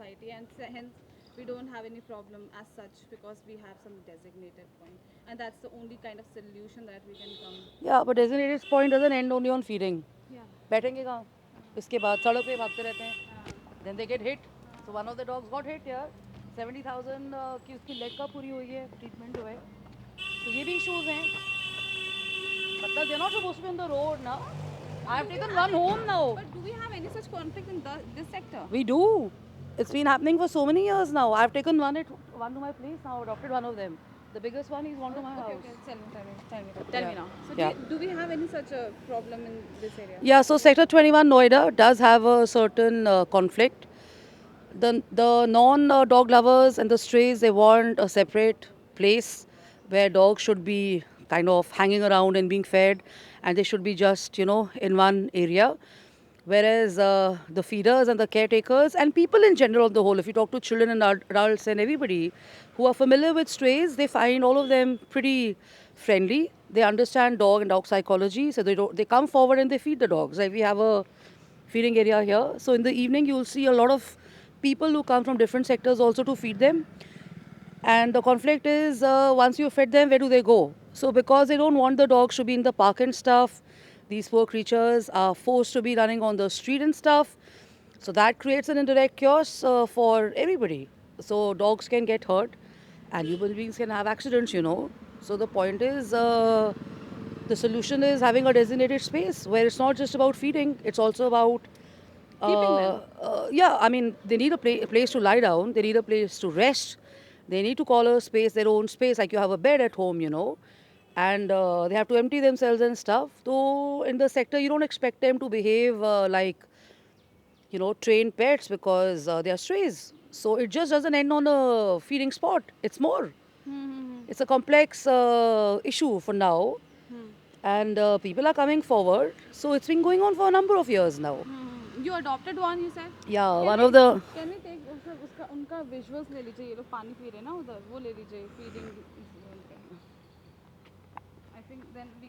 society, and hence we don't have any problem as such because we have some designated point, and that's the only kind of solution that we can come. Yeah, but designated point doesn't end only on feeding. Yeah. बैठेंगे कहाँ? इसके बाद सड़क पे भागते रहते हैं. Then they get hit. So one of the dogs got hit here. 70,000 की उसकी लेग का पूरी हुई है, ट्रीटमेंट हुआ है. तो ये भी इश्यूज हैं. मतलब they're not supposed to be on the road now. I have taken one home now. But do we have any such conflict in this sector? We do. It's been happening for so many years now. I've taken one to my place now, adopted one of them. The biggest one is one to my Okay, house. okay. Tell me now. So Yeah. do we have any such a problem in this area? Yeah, so Sector 21 Noida does have a certain conflict. The non dog lovers and the strays, they want a separate place where dogs should be kind of hanging around and being fed, and they should be just, in one area. Whereas the feeders and the caretakers and people in general on the whole, if you talk to children and adults and everybody who are familiar with strays, they find all of them pretty friendly. They understand dog psychology, so they come forward and they feed the dogs. Like we have a feeding area here. So in the evening, you'll see a lot of people who come from different sectors also to feed them. And the conflict is once you fed them, where do they go? So because they don't want the dogs to be in the park and stuff, these poor creatures are forced to be running on the street and stuff. So that creates an indirect chaos for everybody. So dogs can get hurt, and human beings can have accidents. So the point is, the solution is having a designated space where it's not just about feeding; it's also about Keeping them. yeah, I mean, they need a place to lie down. They need a place to rest. They need to call a space their own space, like you have a bed at home. And they have to empty themselves and stuff. So in the sector, you don't expect them to behave like trained pets because they are strays. So it just doesn't end on a feeding spot. It's more. It's a complex issue for now, and people are coming forward. So it's been going on for a number of years now. You adopted one, you said? Yeah, one of the Can we take उसका उनका visuals ले लीजिए, ये लोग पानी P रहे हैं ना उधर, वो ले लीजिए feeding. I think then we